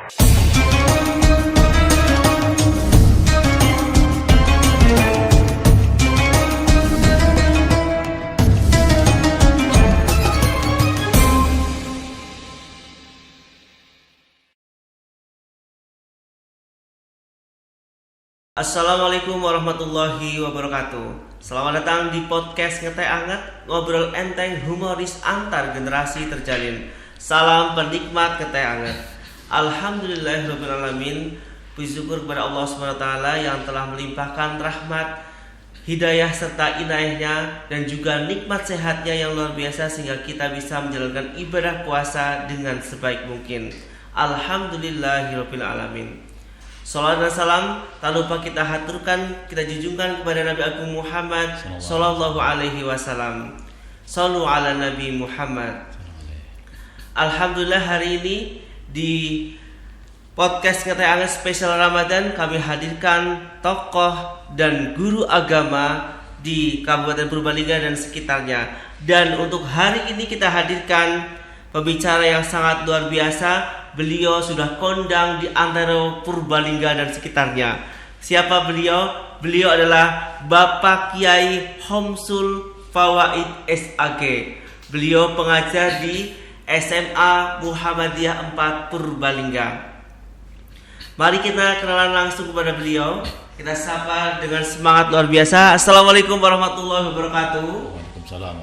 Assalamualaikum warahmatullahi wabarakatuh. Selamat datang di podcast Ngeteh Anget, ngobrol enteng humoris antar generasi terjalin. Salam penikmat Ngeteh Anget. Alhamdulillahirrahmanirrahim. Puji syukur kepada Allah SWT yang telah melimpahkan rahmat, hidayah serta inayahnya dan juga nikmat sehatnya yang luar biasa sehingga kita bisa menjalankan ibadah puasa dengan sebaik mungkin. Alhamdulillahirrahmanirrahim. Salawat dan salam tak lupa kita haturkan, kita junjungkan kepada Nabi Agung Muhammad sallallahu alaihi wasallam. Sallu ala Nabi Muhammad. Alhamdulillah, hari ini di podcast Ngeteh Anget spesial Ramadan kami hadirkan tokoh dan guru agama di Kabupaten Purbalingga dan sekitarnya. Dan untuk hari ini kita hadirkan pembicara yang sangat luar biasa. Beliau sudah kondang di antara Purbalingga dan sekitarnya. Siapa beliau? Beliau adalah Bapak Kiai Homsul Fawaid SAG. Beliau pengajar di SMA Muhammadiyah 4 Purbalingga. Mari kita kenalan langsung kepada beliau. Kita sapa dengan semangat luar biasa. Assalamualaikum warahmatullahi wabarakatuh. Waalaikumsalam.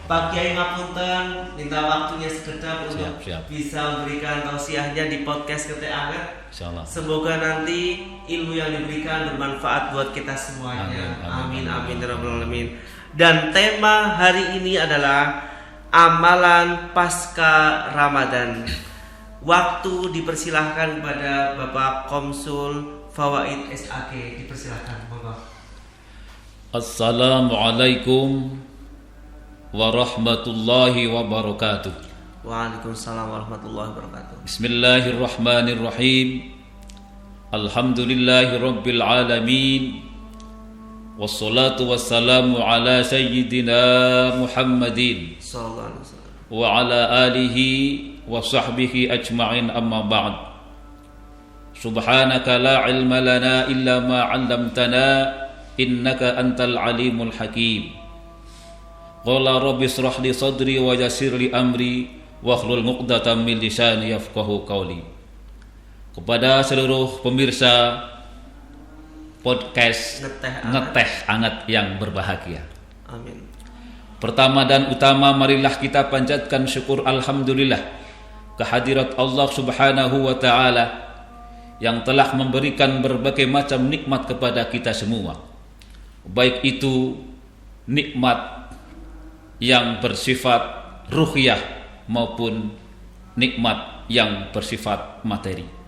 Pak Kiai ngapunten, minta waktunya sekedap untuk bisa memberikan tausiahnya di podcast Ngeteh Anget. Insyaallah. Semoga nanti ilmu yang diberikan bermanfaat buat kita semuanya. Amin amin ya rabbal alamin. Dan tema hari ini adalah amalan pasca Ramadan. Waktu dipersilahkan kepada Bapak Komsul Fawaid SAG, dipersilahkan, monggo. Assalamualaikum warahmatullahi wabarakatuh. Waalaikumsalam warahmatullahi wabarakatuh. Bismillahirrahmanirrahim. Alhamdulillahi rabbil alamin. Wassalatu wassalamu ala sayyidina Muhammadin sallallahu alaihi wasallam wa ala alihi wa sahbihi ajma'in, amma ba'd. Subhanaka la ilma lana illa ma 'allamtana innaka antal alimul hakim. Qala rabbi shrah li sadri wa yassir li amri wahlul 'uqdatam min lisani yafqahu qawli. Kepada seluruh pemirsa podcast Ngeteh Anget yang berbahagia. Amin. Pertama dan utama, marilah kita panjatkan syukur alhamdulillah kehadirat Allah Subhanahu wa taala yang telah memberikan berbagai macam nikmat kepada kita semua. Baik itu nikmat yang bersifat ruhiyah maupun nikmat yang bersifat materi.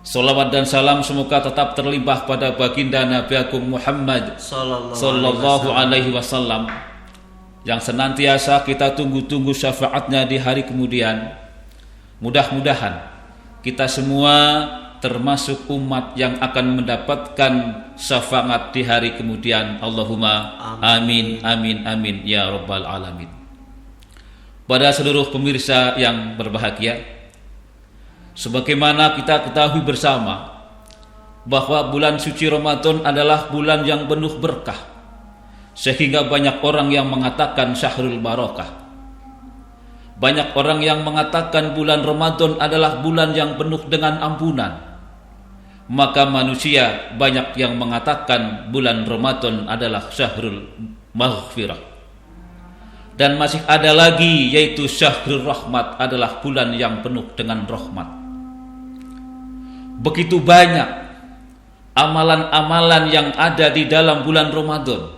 Salawat dan salam semoga tetap terlimpah pada baginda Nabi Agung Muhammad sallallahu alaihi wasallam yang senantiasa kita tunggu-tunggu syafaatnya di hari kemudian. Mudah-mudahan kita semua termasuk umat yang akan mendapatkan syafaat di hari kemudian. Allahumma amin amin amin ya rabbal alamin. Pada seluruh pemirsa yang berbahagia, sebagaimana kita ketahui bersama bahwa bulan suci Ramadan adalah bulan yang penuh berkah, sehingga banyak orang yang mengatakan syahrul barakah. Banyak orang yang mengatakan bulan Ramadan adalah bulan yang penuh dengan ampunan. Maka manusia banyak yang mengatakan bulan Ramadan adalah syahrul maghfirah. Dan masih ada lagi, yaitu syahrul rahmat, adalah bulan yang penuh dengan rahmat. Begitu banyak amalan-amalan yang ada di dalam bulan Ramadan.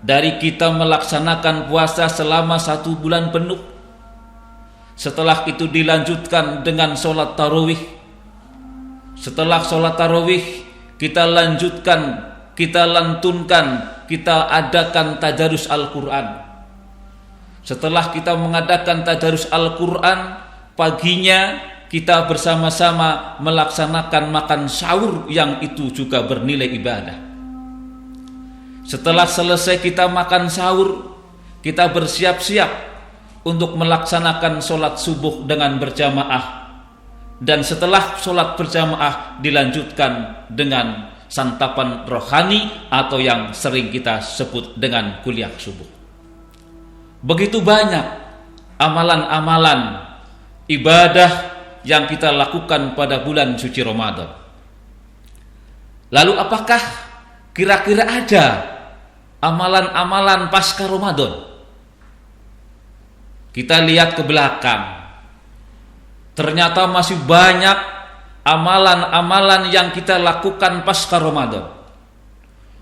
Dari kita melaksanakan puasa selama 1 bulan penuh, setelah itu dilanjutkan dengan sholat tarawih. Setelah sholat tarawih kita lanjutkan, kita lantunkan, kita adakan tadarus Al-Quran. Setelah kita mengadakan tadarus Al-Quran, paginya kita bersama-sama melaksanakan makan sahur yang itu juga bernilai ibadah. Setelah selesai kita makan sahur, kita bersiap-siap untuk melaksanakan sholat subuh dengan berjamaah, dan setelah sholat berjamaah dilanjutkan dengan santapan rohani atau yang sering kita sebut dengan kuliah subuh. Begitu banyak amalan-amalan ibadah yang kita lakukan pada bulan suci Ramadan. Lalu apakah kira-kira ada amalan-amalan pasca Ramadan? Kita lihat ke belakang, ternyata masih banyak amalan-amalan yang kita lakukan pasca Ramadan.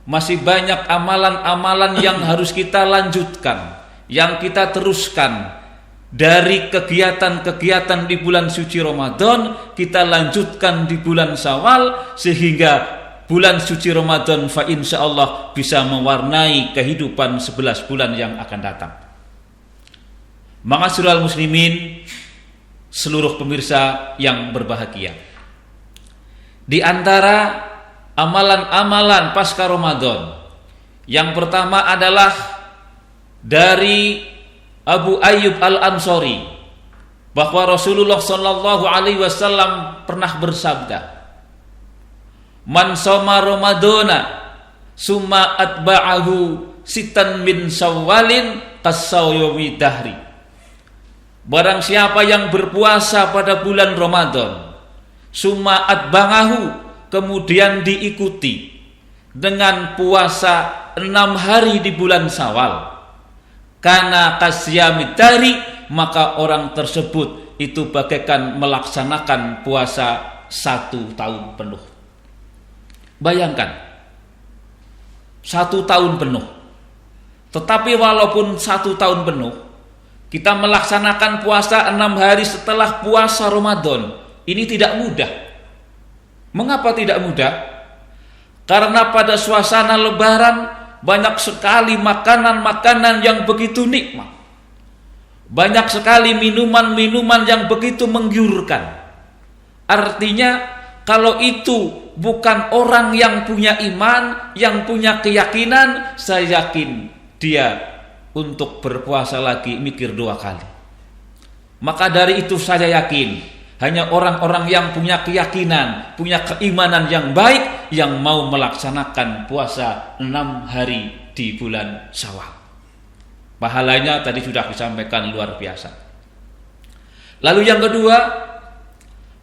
Masih banyak amalan-amalan yang harus kita lanjutkan, yang kita teruskan dari kegiatan-kegiatan di bulan suci Ramadan, kita lanjutkan di bulan Syawal, sehingga bulan suci Ramadan fa insyaallah bisa mewarnai kehidupan 11 bulan yang akan datang. Ma'asyiral muslimin, seluruh pemirsa yang berbahagia, di antara amalan-amalan pasca Ramadan, yang pertama adalah dari Abu Ayyub Al-Ansari, bahwa Rasulullah sallallahu alaihi wasallam pernah bersabda, "Man shoma Ramadana summa atba'ahu sitan min Syawalin kasawmi dahri." Barang siapa yang berpuasa pada bulan Ramadan, summa atba'ahu, kemudian diikuti dengan puasa 6 hari di bulan Syawal, kana kasyamid dari, maka orang tersebut itu bagaikan melaksanakan puasa 1 tahun penuh. Bayangkan, 1 tahun penuh. Tetapi walaupun 1 tahun penuh, kita melaksanakan puasa 6 hari setelah puasa Ramadan, ini tidak mudah. Mengapa tidak mudah? Karena pada suasana lebaran banyak sekali makanan-makanan yang begitu nikmat. Banyak sekali minuman-minuman yang begitu menggiurkan. Artinya, kalau itu bukan orang yang punya iman, yang punya keyakinan, saya yakin dia untuk berpuasa lagi mikir 2 kali. Maka dari itu saya yakin hanya orang-orang yang punya keyakinan, punya keimanan yang baik, yang mau melaksanakan puasa 6 hari di bulan Syawal. Pahalanya tadi sudah disampaikan luar biasa. Lalu yang kedua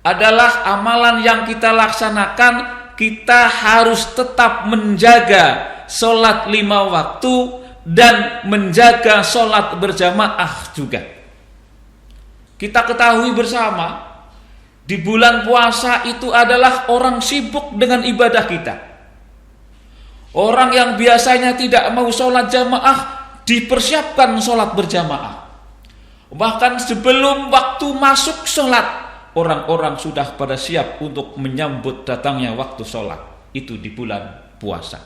adalah amalan yang kita laksanakan, kita harus tetap menjaga sholat 5 waktu dan menjaga sholat berjamaah juga. Kita ketahui bersama, di bulan puasa itu adalah orang sibuk dengan ibadah kita. Orang yang biasanya tidak mau sholat jamaah, dipersiapkan sholat berjamaah. Bahkan sebelum waktu masuk sholat, orang-orang sudah pada siap untuk menyambut datangnya waktu sholat. Itu di bulan puasa.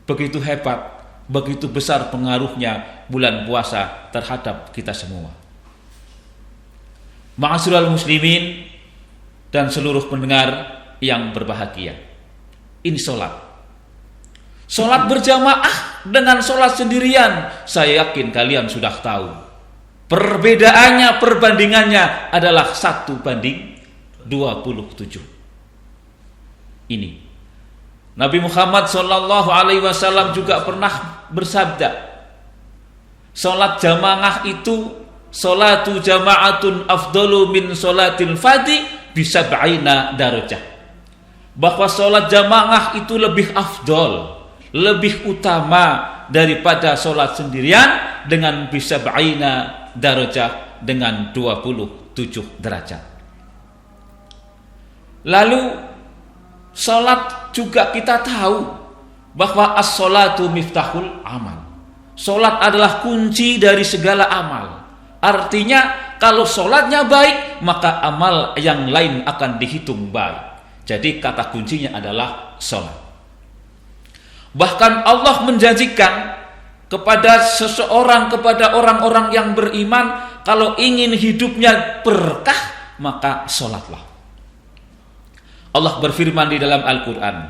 Begitu hebat, begitu besar pengaruhnya bulan puasa terhadap kita semua. Ma'asyiral muslimin dan seluruh pendengar yang berbahagia, ini sholat. Sholat berjamaah dengan sholat sendirian, saya yakin kalian sudah tahu. Perbedaannya, perbandingannya adalah 1:27. Ini Nabi Muhammad SAW juga pernah bersabda, sholat jamaah itu, sholatu jama'atun afdalu min sholatil fadhi bisab'ina darajah. Bahwa sholat jamaah itu lebih afdol, lebih utama daripada sholat sendirian dengan bisab'ina darajah, dengan 27 derajat. Lalu sholat juga kita tahu bahwa as-sholatu miftahul amal. Sholat adalah kunci dari segala amal. Artinya kalau sholatnya baik, maka amal yang lain akan dihitung baik. Jadi kata kuncinya adalah sholat. Bahkan Allah menjanjikan kepada seseorang, kepada orang-orang yang beriman, kalau ingin hidupnya berkah, maka sholatlah. Allah berfirman di dalam Al-Quran,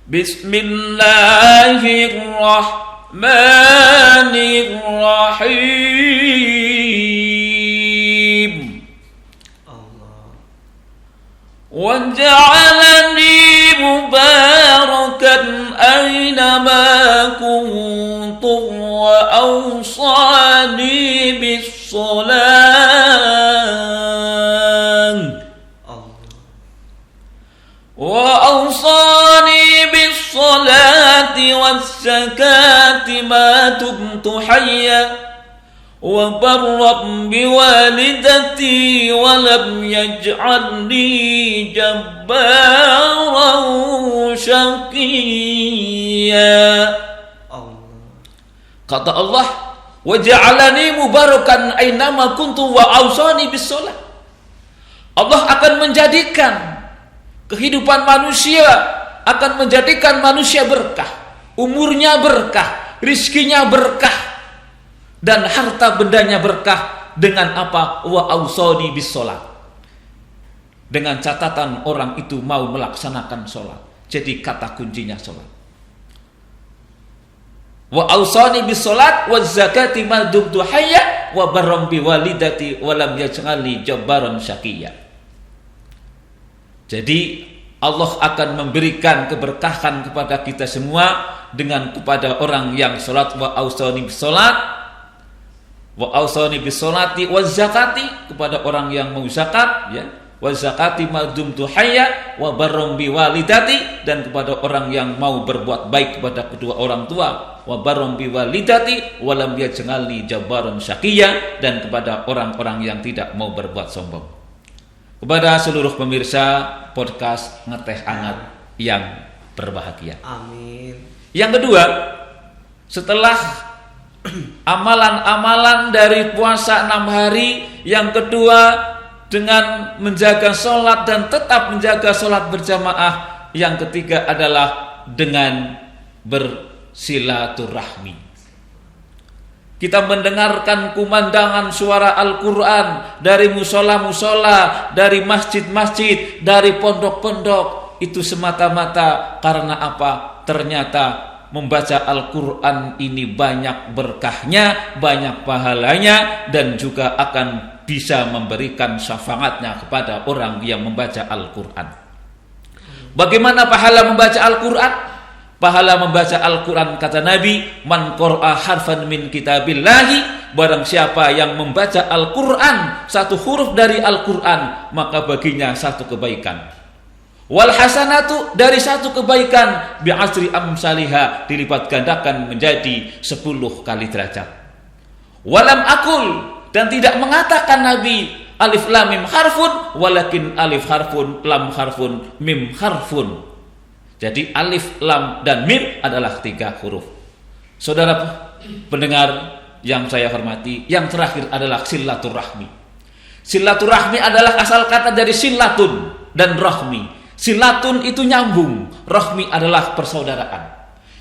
Bismillahirrahmanirrahim. Bismillahirrahmanirrahim. وَجَعَلَنِي مُبَارَكًا أَيْنَمَا كُنتُ وَأَوْصَانِي بِالصَّلَاةِ وَالزَّكَاةِ مَا دُمْتُ حَيًّا وَبَرًّا بِوَالِدَتِي وَلَمْ يَجْعَلْنِي جَبَّارًا شَقِيًّا. Kata Allah, وَجَعَلَنِي مُبَارَكًا أَيْنَمَا كُنْتُ وَأَوْصَانِي بِالصَّلَاةِ. Allah akan menjadikan kehidupan manusia, akan menjadikan manusia berkah, umurnya berkah, rizkinya berkah, dan harta bendanya berkah dengan apa? Wa ausani bis sholat. Dengan catatan orang itu mau melaksanakan sholat. Jadi kata kuncinya sholat. Wa ausani bis sholat wa zakati ma dumtu hayya wa barram bi walidati wa lam yaj'alni jabbaran syaqiyya. Jadi Allah akan memberikan keberkahan kepada kita semua dengan kepada orang yang sholat. Wa ausani bis sholat wa ausani bis sholati waz zakati, kepada orang yang mau zakat, ya, waz zakati ma dumtu hayya wa barram bi walidati, dan kepada orang yang mau berbuat baik kepada kedua orang tua, wa barram bi walidati wa lam yaj'alni jabbaran syaqiyya, dan kepada orang-orang yang tidak mau berbuat sombong. Kepada seluruh pemirsa podcast Ngeteh Hangat yang berbahagia. Amin. Yang kedua, setelah amalan-amalan dari puasa 6 hari, yang kedua dengan menjaga sholat dan tetap menjaga sholat berjamaah, yang ketiga adalah dengan bersilaturahmi. Kita mendengarkan kumandangan suara Al-Quran dari musola-musola, dari masjid-masjid, dari pondok-pondok. Itu semata-mata karena apa? Ternyata membaca Al-Quran ini banyak berkahnya, banyak pahalanya, dan juga akan bisa memberikan syafaatnya kepada orang yang membaca Al-Quran. Bagaimana pahala membaca Al-Quran? Pahala membaca Al-Quran, kata Nabi, man qara'a harfan min kitabillahi, barang siapa yang membaca Al-Quran, satu huruf dari Al-Quran, maka baginya satu kebaikan. Wal hasanatu, dari satu kebaikan, bi asri amsalihha, dilipat gandakan menjadi 10 kali derajat. Walam akul, dan tidak mengatakan Nabi alif lam mim harfun, walakin alif harfun, lam harfun, mim harfun. Jadi alif, lam, dan mim adalah 3 huruf. Saudara pendengar yang saya hormati, yang terakhir adalah silaturahmi. Silaturahmi adalah asal kata dari silatun dan rahmi. Silatun itu nyambung, rahmi adalah persaudaraan.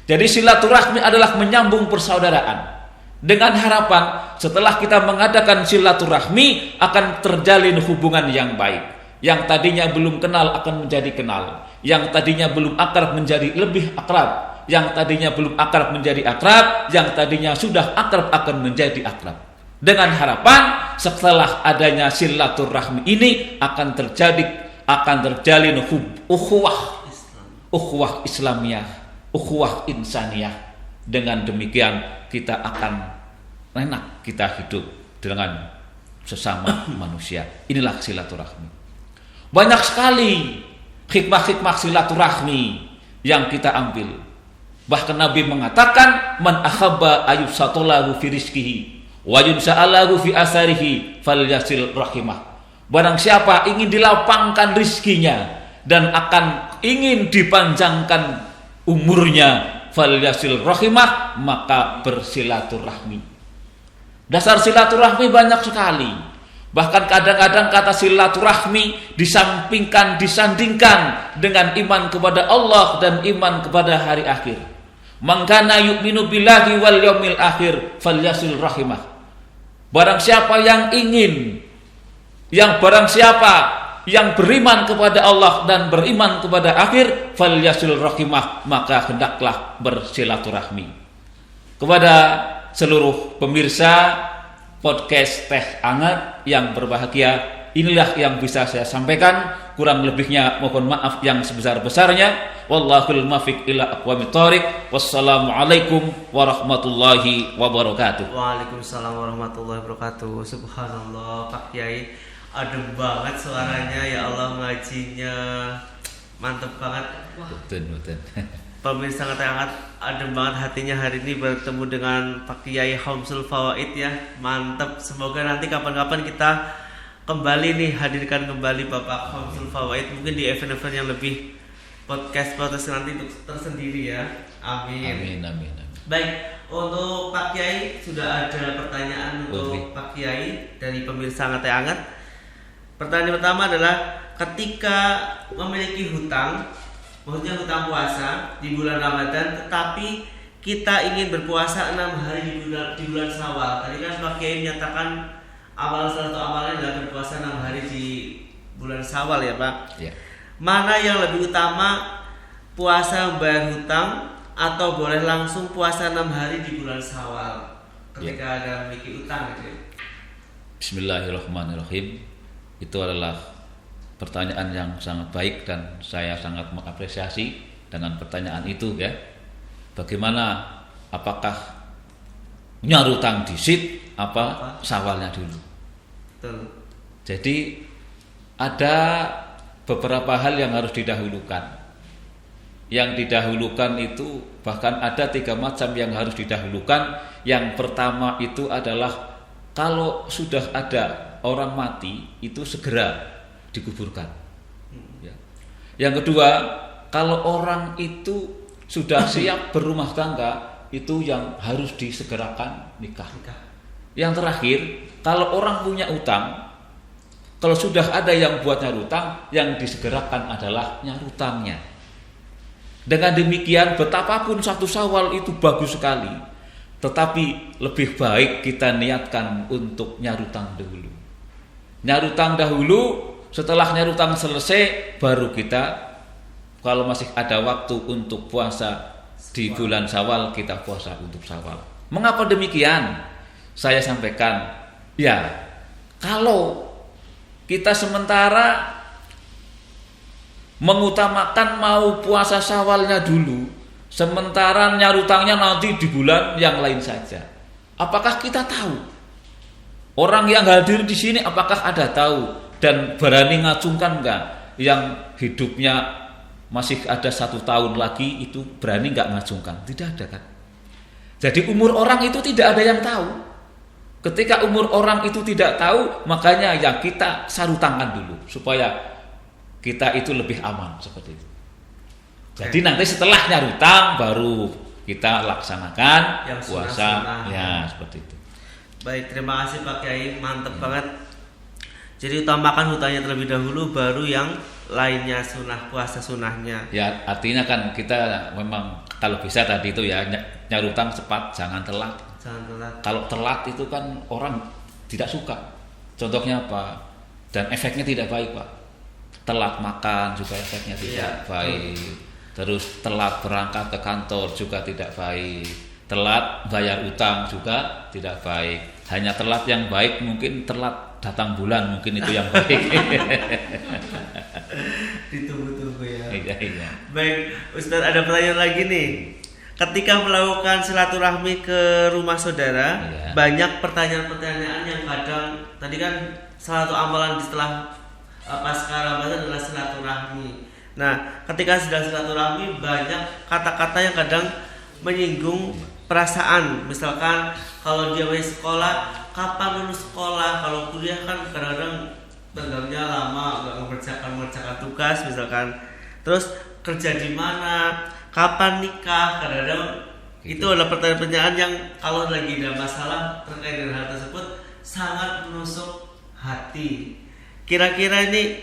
Jadi silaturahmi adalah menyambung persaudaraan. Dengan harapan setelah kita mengadakan silaturahmi akan terjalin hubungan yang baik. Yang tadinya belum kenal akan menjadi kenal. Yang tadinya belum akrab menjadi lebih akrab. Yang tadinya belum akrab menjadi akrab. Yang tadinya sudah akrab akan menjadi akrab. Dengan harapan setelah adanya silaturahmi ini akan terjalin ukhuwah Islamiyah, ukhuwah insaniyah. Dengan demikian kita akan enak kita hidup dengan sesama manusia. Inilah silaturahmi. Banyak sekali hikmah-hikmah silaturahmi yang kita ambil. Bahkan Nabi mengatakan, man ahabba ayyusatolahu fi rizkihi wa yunsa'alahu fi asarihi falyasil rahimah. Barang siapa ingin dilapangkan rizkinya dan akan ingin dipanjangkan umurnya, falyasil rahimah, maka bersilaturahmi. Dasar silaturahmi banyak sekali. Bahkan kadang-kadang kata silaturahmi disandingkan dengan iman kepada Allah dan iman kepada hari akhir. Man kana yu'minu billahi wal yaumil akhir falyasil rahimah. Barang siapa yang beriman kepada Allah dan beriman kepada akhir, falyasil rahimah, maka hendaklah bersilaturahmi. Kepada seluruh pemirsa podcast Teh Anget yang berbahagia, inilah yang bisa saya sampaikan. Kurang lebihnya mohon maaf yang sebesar-besarnya. Wallahul muwaffiq ila aqwamit thoriq. Wassalamualaikum warahmatullahi wabarakatuh. Waalaikumsalam warahmatullahi wabarakatuh. Subhanallah, Pak Kiai adem banget suaranya, ya Allah, ngajinya mantep banget. Wah, Betul. pemirsa sangat hangat, adem banget hatinya hari ini bertemu dengan Pak Kiai Khamsul Fawaid ya. Mantep, semoga nanti kapan-kapan kita kembali nih, hadirkan kembali Bapak Khamsul Fawaid mungkin di event-event yang lebih podcast nanti untuk tersendiri ya. Amin. Amin. Baik, untuk Pak Kiai sudah ada pertanyaan untuk Pak Kiai dari pemirsa Hangat. Pertanyaan pertama adalah, ketika memiliki hutang, maksudnya hutang puasa di bulan Ramadan, tetapi kita ingin berpuasa 6 hari di bulan Syawal. Tadi kan Pak Kiai menyatakan salah satu amalnya adalah berpuasa 6 hari di bulan Syawal ya Pak. Ya. Mana yang lebih utama, puasa membayar hutang atau boleh langsung puasa 6 hari di bulan Syawal ketika ada memiliki utang gitu? Bismillahirrahmanirrahim. Itu adalah pertanyaan yang sangat baik dan saya sangat mengapresiasi dengan pertanyaan itu ya. Bagaimana, apakah nyarutang disit apa Syawalnya dulu? Betul. Jadi ada beberapa hal yang harus didahulukan. Yang didahulukan itu bahkan ada 3 macam yang harus didahulukan. Yang pertama itu adalah kalau sudah ada orang mati itu segera dikuburkan. Ya. Yang kedua, kalau orang itu sudah siap berumah tangga, itu yang harus disegerakan nikah. Yang terakhir, kalau orang punya utang, kalau sudah ada yang buat nyarutang, yang disegerakan adalah nyarutangnya. Dengan demikian, betapapun satu Syawal itu bagus sekali, tetapi lebih baik kita niatkan untuk nyarutang dahulu. Nyarutang dahulu, setelah nyarutang selesai, baru kita kalau masih ada waktu untuk puasa di bulan Syawal, kita puasa untuk Syawal. Mengapa demikian? Saya sampaikan, ya, kalau kita sementara mengutamakan mau puasa Syawalnya dulu, sementara nyarutangnya nanti di bulan yang lain saja. Apakah kita tahu? Orang yang hadir di sini apakah ada tahu dan berani ngacungkan enggak? Yang hidupnya masih ada 1 tahun lagi itu berani enggak ngacungkan? Tidak ada kan? Jadi umur orang itu tidak ada yang tahu. Ketika umur orang itu tidak tahu, makanya ya kita sarutangkan dulu supaya kita itu lebih aman seperti itu. Jadi nanti setelah nyarutang baru kita laksanakan yang puasa ya seperti itu. Baik, terima kasih Pak Kiai, mantep banget. Jadi utamakan hutangnya terlebih dahulu, baru yang lainnya sunnah, puasa sunnahnya. Ya, artinya kan kita memang kalau bisa tadi itu ya nyarutang cepat, jangan telat. Kalau telat itu kan orang tidak suka. Contohnya apa? Dan efeknya tidak baik Pak. Telat makan juga efeknya tidak baik. Terus telat berangkat ke kantor juga tidak baik. Telat bayar utang juga tidak baik. Hanya telat yang baik, mungkin telat datang bulan, mungkin itu yang baik. Ditunggu-tunggu ya. Iya. Baik, Ustadz, ada pertanyaan lagi nih. Ketika melakukan silaturahmi ke rumah saudara, banyak pertanyaan-pertanyaan yang kadang, tadi kan salah satu amalan setelah pasca Ramadan adalah silaturahmi. Nah, ketika sedang silaturahmi, banyak kata-kata yang kadang menyinggung perasaan. Misalkan kalau dia masih sekolah, kapan lulus sekolah? Kalau kuliah kan kadang-kadang tenggangnya lama, nggak mengerjakan tugas misalkan. Terus kerja di mana? Kapan nikah? Kadang-kadang itu adalah pertanyaan-pertanyaan yang kalau lagi ada masalah terkait dengan hal tersebut sangat menusuk hati. Kira-kira ini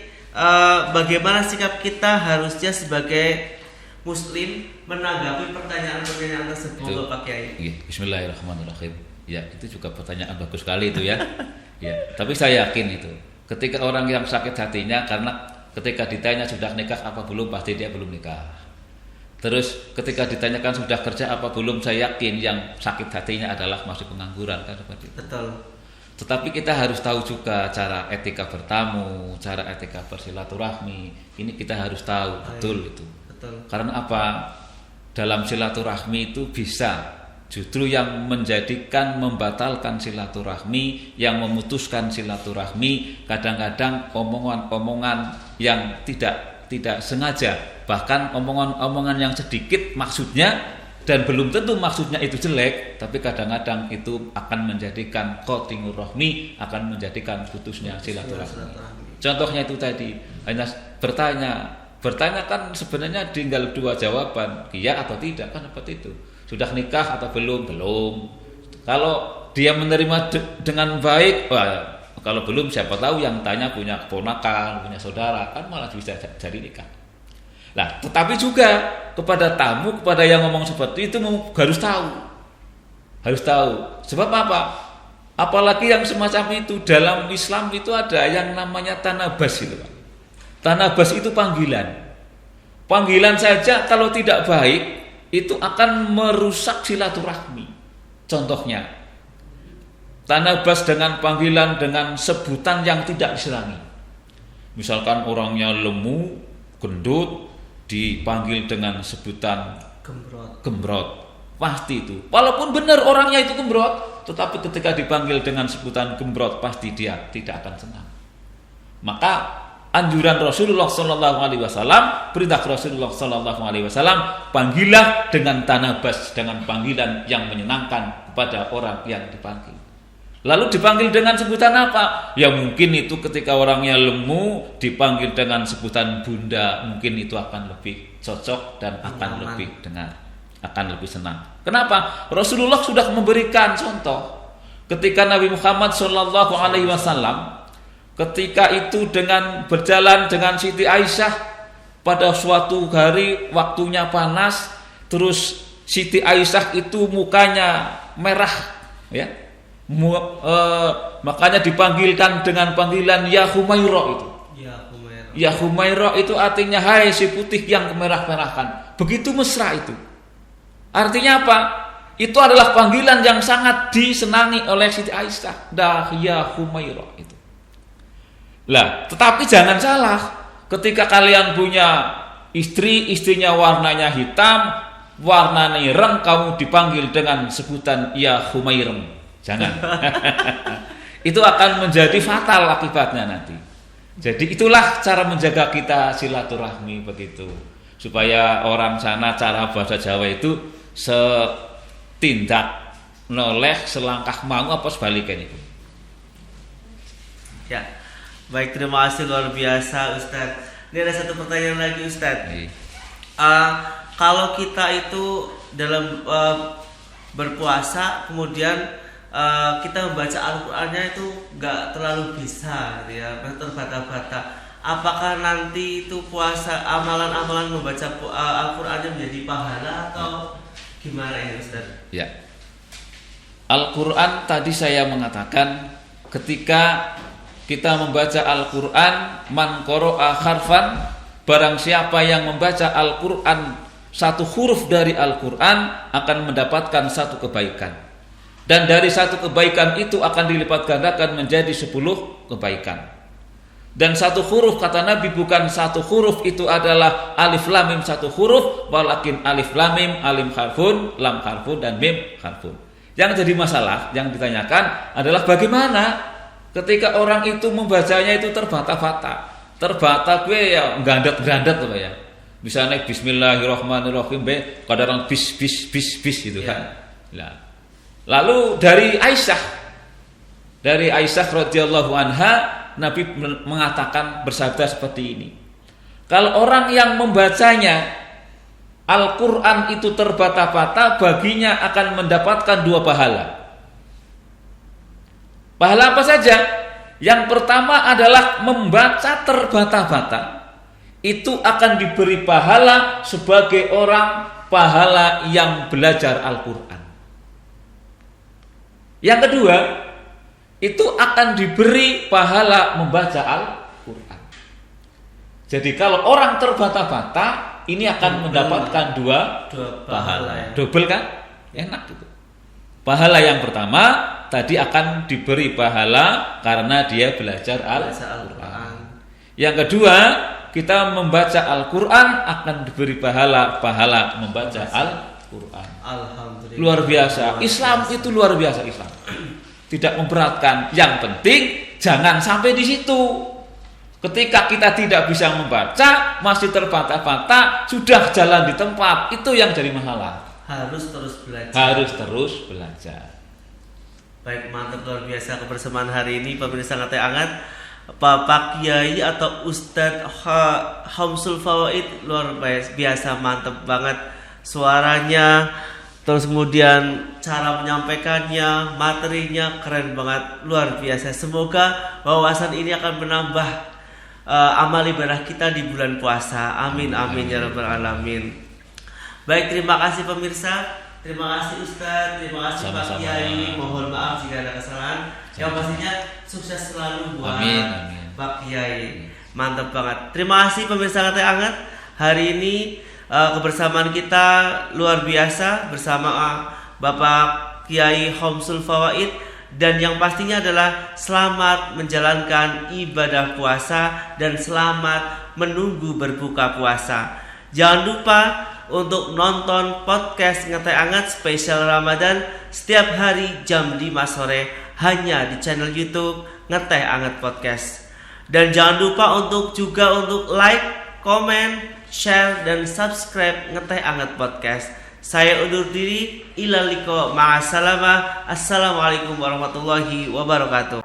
bagaimana sikap kita harusnya sebagai Muslim menanggapi pertanyaan-pertanyaan tersebut, Pak Kiai? Bismillahirrahmanirrahim. Ya, itu juga pertanyaan bagus sekali itu ya. Ya, tapi saya yakin itu. Ketika orang yang sakit hatinya karena ketika ditanya sudah nikah apa belum, pasti dia belum nikah. Terus ketika ditanyakan sudah kerja apa belum, saya yakin yang sakit hatinya adalah masih pengangguran kan seperti itu. Betul. Tetapi kita harus tahu juga cara etika bertamu, cara etika bersilaturahmi. Ini kita harus tahu betul itu. Betul. Karena apa? Dalam silaturahmi itu bisa justru yang menjadikan membatalkan silaturahmi, yang memutuskan silaturahmi, kadang-kadang omongan-omongan yang tidak sengaja, bahkan omongan-omongan yang sedikit maksudnya dan belum tentu maksudnya itu jelek, tapi kadang-kadang itu akan menjadikan qati'ur rahmi, akan menjadikan putusnya silaturahmi. Contohnya itu tadi, hanya bertanya kan sebenarnya tinggal 2 jawaban, iya atau tidak, kan seperti itu. Sudah nikah atau belum? Belum. Kalau dia menerima dengan baik, wah, kalau belum siapa tahu yang tanya punya keponakan, punya saudara, kan malah bisa jadi nikah. Nah, tetapi juga kepada tamu, kepada yang ngomong seperti itu harus tahu. Harus tahu. Sebab apa? Apalagi yang semacam itu dalam Islam itu ada yang namanya tanabas itu, Pak. Tanabas itu panggilan. Panggilan saja kalau tidak baik itu akan merusak silaturahmi. Contohnya, tanabas dengan panggilan dengan sebutan yang tidak disenangi. Misalkan orangnya lemu, gendut, dipanggil dengan sebutan gembrot. Pasti itu. Walaupun benar orangnya itu gembrot, tetapi ketika dipanggil dengan sebutan gembrot, pasti dia tidak akan senang. Maka anjuran Rasulullah SAW, perintah Rasulullah SAW, panggillah dengan tanabas, dengan panggilan yang menyenangkan kepada orang yang dipanggil. Lalu dipanggil dengan sebutan apa? Ya mungkin itu ketika orangnya lemu dipanggil dengan sebutan bunda, mungkin itu akan lebih cocok dan akan lebih dengar, akan lebih senang. Kenapa? Rasulullah sudah memberikan contoh ketika Nabi Muhammad SAW ketika itu dengan berjalan dengan Siti Aisyah pada suatu hari waktunya panas, terus Siti Aisyah itu mukanya merah, ya. Makanya dipanggilkan dengan panggilan Ya Humaira itu. Ya Humaira itu artinya hai si putih yang kemerah-merahan. Begitu mesra itu. Artinya apa? Itu adalah panggilan yang sangat disenangi oleh Siti Aisyah. Ya Humaira itu. Lah, tetapi jangan salah. Ketika kalian punya istri, istrinya warnanya hitam, warnanya ireng, kamu dipanggil dengan sebutan Ya Humairem. Jangan. Itu akan menjadi fatal akibatnya nanti. Jadi itulah cara menjaga kita silaturahmi begitu. Supaya orang sana cara bahasa Jawa itu setindak noleh selangkah mau apa sebaliknya itu. Ya. Baik, terima kasih luar biasa Ustadz. Ini ada satu pertanyaan lagi Ustadz. Kalau kita itu dalam berpuasa kemudian kita membaca Al-Qur'annya itu nggak terlalu bisa, ya, terbata-bata. Apakah nanti itu puasa amalan-amalan membaca Al-Qur'annya menjadi pahala atau gimana ya Ustaz? Ya. Al-Qur'an tadi saya mengatakan ketika kita membaca Al-Qur'an, man qara'a harfan, barang siapa yang membaca Al-Qur'an satu huruf dari Al-Qur'an akan mendapatkan satu kebaikan. Dan dari satu kebaikan itu akan dilipat gandakan menjadi 10 kebaikan. Dan satu huruf kata Nabi bukan satu huruf itu adalah alif lam mim satu huruf, walakin alif lam mim alim harfun, lam harfun dan mim harfun. Yang jadi masalah yang ditanyakan adalah bagaimana ketika orang itu membacanya itu terbata-bata. Terbata gue ya gandat-gandat apa ya. Misalnya bismillahirrahmanirrahim kadang bis gitu kan. Nah, lalu dari Aisyah radhiyallahu anha, Nabi mengatakan bersabda seperti ini. Kalau orang yang membacanya Al-Qur'an itu terbata-bata, baginya akan mendapatkan 2 pahala. Pahala apa saja? Yang pertama adalah membaca terbata-bata. Itu akan diberi pahala sebagai orang pahala yang belajar Al-Qur'an. Yang kedua, itu akan diberi pahala membaca Al-Qur'an. Jadi kalau orang terbata-bata, ini akan mendapatkan dua pahala. Double kan? Enak gitu. Pahala yang pertama tadi akan diberi pahala karena dia belajar Al-Quran. Yang kedua, kita membaca Al-Quran akan diberi pahala membaca Al-Quran. Alhamdulillah. Luar biasa. Islam itu luar biasa Islam. Tidak memberatkan. Yang penting jangan sampai di situ. Ketika kita tidak bisa membaca, masih terbata-bata, sudah jalan di tempat, itu yang jadi masalah. Harus terus belajar. Baik, mantap, luar biasa kebersamaan hari ini pemirsa Ngateh Anget. Bapak Kiai atau Ustadz Hamsul Fawaid luar biasa, mantap banget suaranya, terus kemudian cara menyampaikannya, materinya keren banget, luar biasa. Semoga wawasan ini akan menambah amal ibadah kita di bulan puasa. Amin amin ya rabbal alamin. Baik, terima kasih pemirsa, terima kasih Ustadz, terima kasih Pak Kiai. Mohon maaf jika ada kesalahan. Yang pastinya sukses selalu buat Pak Kiai. Mantap banget. Terima kasih pemirsa Ngateh Anget. Hari ini kebersamaan kita luar biasa bersama Bapak Kiai Hamsul Fawaid, dan yang pastinya adalah selamat menjalankan ibadah puasa dan selamat menunggu berbuka puasa. Jangan lupa untuk nonton podcast Ngeteh Anget spesial Ramadan setiap hari jam 5 sore hanya di channel YouTube Ngeteh Anget Podcast. Dan jangan lupa untuk like, komen, share dan subscribe Ngeteh Anget Podcast. Saya undur diri, ilal liqa, ma'assalamah. Assalamualaikum warahmatullahi wabarakatuh.